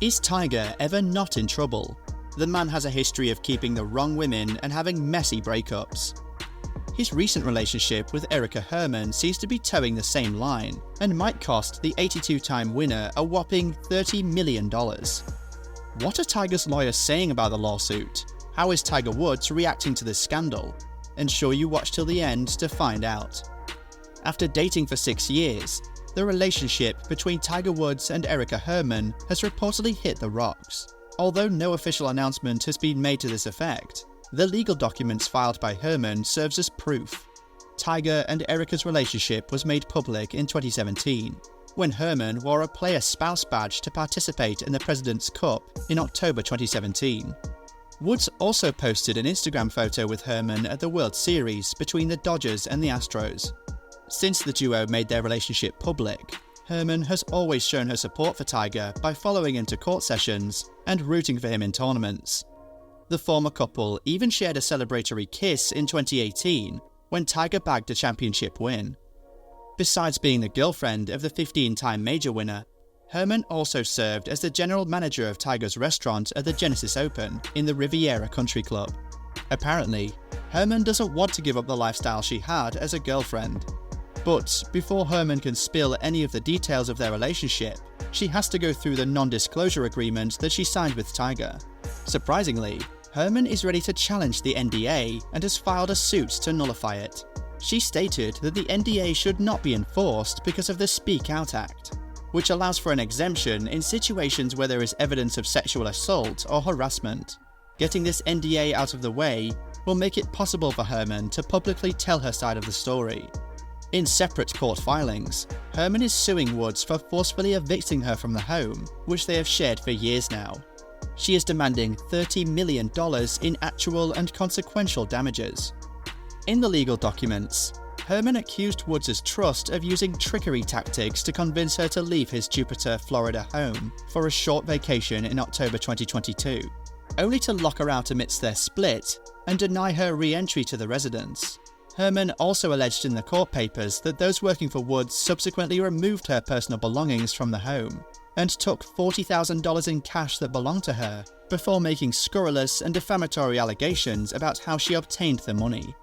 Is Tiger ever not in trouble? The man has a history of keeping the wrong women and having messy breakups. His recent relationship with Erica Herman seems to be towing the same line and might cost the 82-time winner a whopping $30 million. What are Tiger's lawyers saying about the lawsuit? How is Tiger Woods reacting to this scandal? Ensure you watch till the end to find out. After dating for 6 years, the relationship between Tiger Woods and Erica Herman has reportedly hit the rocks. Although no official announcement has been made to this effect, the legal documents filed by Herman serves as proof. Tiger and Erica's relationship was made public in 2017, when Herman wore a player spouse badge to participate in the President's Cup in October 2017. Woods also posted an Instagram photo with Herman at the World Series between the Dodgers and the Astros. Since the duo made their relationship public, Herman has always shown her support for Tiger by following him to court sessions and rooting for him in tournaments. The former couple even shared a celebratory kiss in 2018 when Tiger bagged a championship win. Besides being the girlfriend of the 15-time major winner, Herman also served as the general manager of Tiger's restaurant at the Genesis Open in the Riviera Country Club. Apparently, Herman doesn't want to give up the lifestyle she had as a girlfriend. But before Herman can spill any of the details of their relationship, she has to go through the non-disclosure agreement that she signed with Tiger. Surprisingly, Herman is ready to challenge the NDA and has filed a suit to nullify it. She stated that the NDA should not be enforced because of the Speak Out Act, which allows for an exemption in situations where there is evidence of sexual assault or harassment. Getting this NDA out of the way will make it possible for Herman to publicly tell her side of the story. In separate court filings, Herman is suing Woods for forcefully evicting her from the home, which they have shared for years now. She is demanding $30 million in actual and consequential damages. In the legal documents, Herman accused Woods' trust of using trickery tactics to convince her to leave his Jupiter, Florida home for a short vacation in October 2022, only to lock her out amidst their split and deny her re-entry to the residence. Herman also alleged in the court papers that those working for Woods subsequently removed her personal belongings from the home and took $40,000 in cash that belonged to her before making scurrilous and defamatory allegations about how she obtained the money.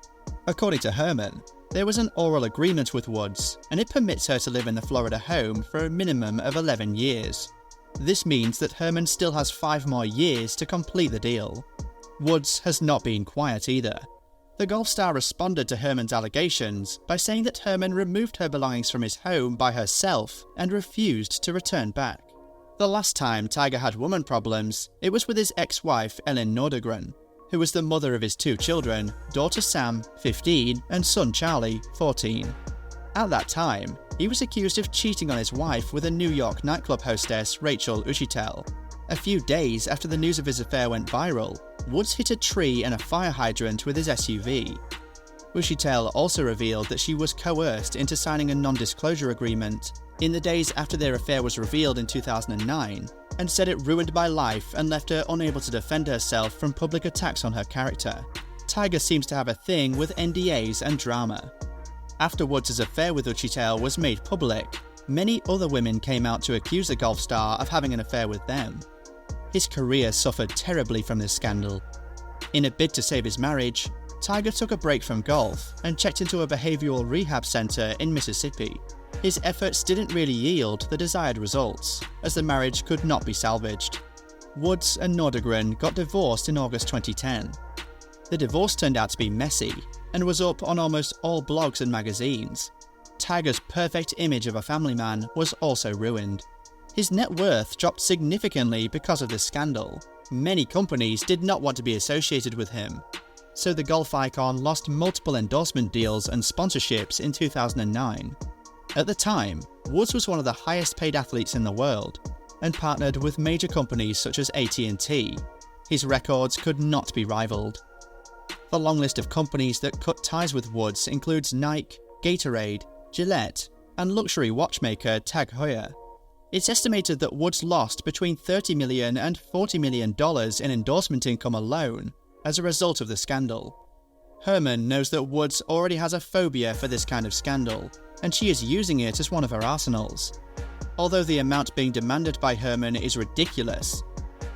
According to Herman, there was an oral agreement with Woods, and it permits her to live in the Florida home for a minimum of 11 years. This means that Herman still has 5 more years to complete the deal. Woods has not been quiet either. The golf star responded to Herman's allegations by saying that Herman removed her belongings from his home by herself and refused to return back. The last time Tiger had woman problems, it was with his ex-wife Ellen Nordegren, who was the mother of his 2 children, daughter Sam, 15, and son Charlie, 14. At that time, he was accused of cheating on his wife with a New York nightclub hostess, Rachel Uchitel. A few days after the news of his affair went viral, Woods hit a tree and a fire hydrant with his SUV. Uchitel also revealed that she was coerced into signing a non-disclosure agreement in the days after their affair was revealed in 2009, and said it ruined my life and left her unable to defend herself from public attacks on her character. Tiger seems to have a thing with NDAs and drama. After Woods' affair with Uchitel was made public, many other women came out to accuse the golf star of having an affair with them. His career suffered terribly from this scandal. In a bid to save his marriage, Tiger took a break from golf and checked into a behavioral rehab center in Mississippi. His efforts didn't really yield the desired results, as the marriage could not be salvaged. Woods and Nordegren got divorced in August 2010. The divorce turned out to be messy and was up on almost all blogs and magazines. Tiger's perfect image of a family man was also ruined. His net worth dropped significantly because of this scandal. Many companies did not want to be associated with him, so the golf icon lost multiple endorsement deals and sponsorships in 2009. At the time, Woods was one of the highest paid athletes in the world and partnered with major companies such as AT&T. His records could not be rivaled. The long list of companies that cut ties with Woods includes Nike, Gatorade, Gillette, and luxury watchmaker Tag Heuer. It's estimated that Woods lost between $30 million and $40 million in endorsement income alone as a result of the scandal. Herman knows that Woods already has a phobia for this kind of scandal, and she is using it as one of her arsenals. although the amount being demanded by Herman is ridiculous.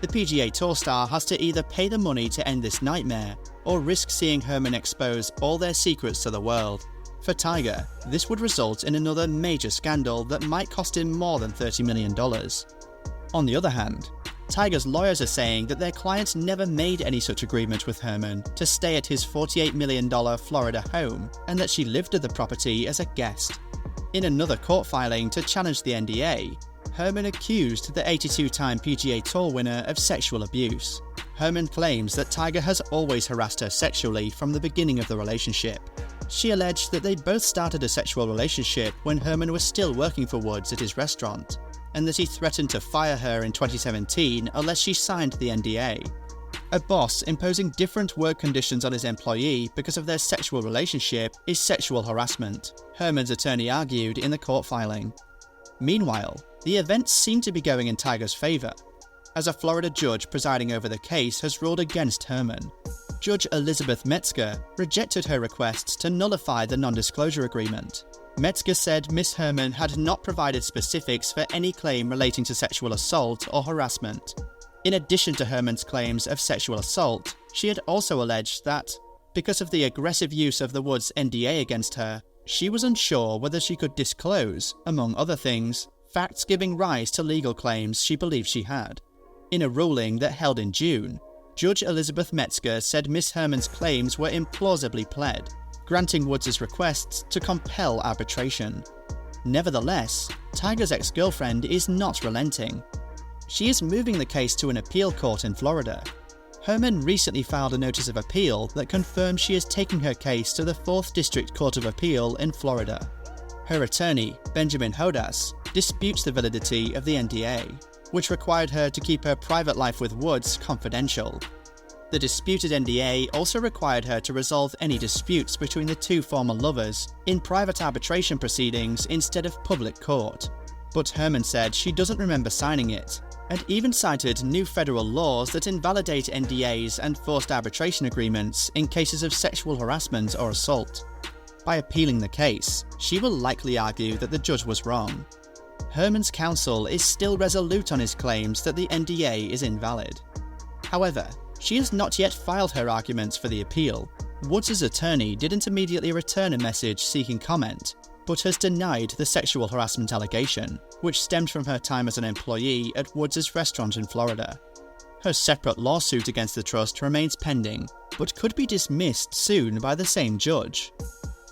The PGA Tour star has to either pay the money to end this nightmare, or risk seeing Herman expose all their secrets to the world. For Tiger, this would result in another major scandal that might cost him more than $30 million. On the other hand, Tiger's lawyers are saying that their client never made any such agreement with Herman to stay at his $48 million Florida home, and that she lived at the property as a guest. In another court filing to challenge the NDA, Herman accused the 82-time PGA Tour winner of sexual abuse. Herman claims that Tiger has always harassed her sexually from the beginning of the relationship. She alleged that they both started a sexual relationship when Herman was still working for Woods at his restaurant, and that he threatened to fire her in 2017 unless she signed the NDA. A boss imposing different work conditions on his employee because of their sexual relationship is sexual harassment, Herman's attorney argued in the court filing. Meanwhile, the events seem to be going in Tiger's favour, as a Florida judge presiding over the case has ruled against Herman. Judge Elizabeth Metzger rejected her requests to nullify the non-disclosure agreement. Metzger said Ms. Herman had not provided specifics for any claim relating to sexual assault or harassment. In addition to Herman's claims of sexual assault, she had also alleged that, because of the aggressive use of the Woods NDA against her, she was unsure whether she could disclose, among other things, facts giving rise to legal claims she believed she had. In a ruling that held in June, Judge Elizabeth Metzger said Ms. Herman's claims were implausibly pled, granting Woods' requests to compel arbitration. Nevertheless, Tiger's ex-girlfriend is not relenting. She is moving the case to an appeal court in Florida. Herman recently filed a notice of appeal that confirms she is taking her case to the 4th District Court of Appeal in Florida. Her attorney, Benjamin Hodas, disputes the validity of the NDA, which required her to keep her private life with Woods confidential. The disputed NDA also required her to resolve any disputes between the two former lovers in private arbitration proceedings instead of public court. But Herman said she doesn't remember signing it, and even cited new federal laws that invalidate NDAs and forced arbitration agreements in cases of sexual harassment or assault. By appealing the case, she will likely argue that the judge was wrong. Herman's counsel is still resolute on his claims that the NDA is invalid. However, she has not yet filed her arguments for the appeal. Woods' attorney didn't immediately return a message seeking comment, but has denied the sexual harassment allegation, which stemmed from her time as an employee at Woods' restaurant in Florida. Her separate lawsuit against the trust remains pending, but could be dismissed soon by the same judge.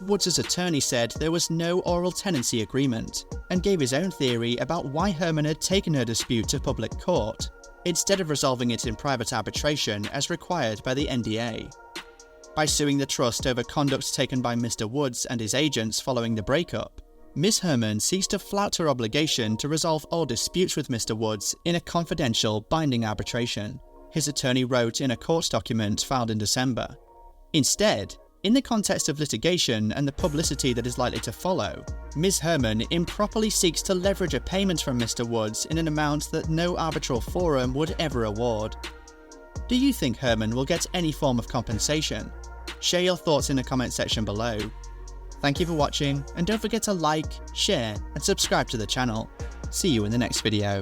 Woods' attorney said there was no oral tenancy agreement, and gave his own theory about why Herman had taken her dispute to public court, instead of resolving it in private arbitration as required by the NDA. By suing the trust over conduct taken by Mr. Woods and his agents following the breakup, Ms. Herman seeks to flout her obligation to resolve all disputes with Mr. Woods in a confidential, binding arbitration, his attorney wrote in a court document filed in December. Instead, in the context of litigation and the publicity that is likely to follow, Ms. Herman improperly seeks to leverage a payment from Mr. Woods in an amount that no arbitral forum would ever award. Do you think Herman will get any form of compensation? Share your thoughts in the comment section below. Thank you for watching, and don't forget to like, share, and subscribe to the channel. See you in the next video.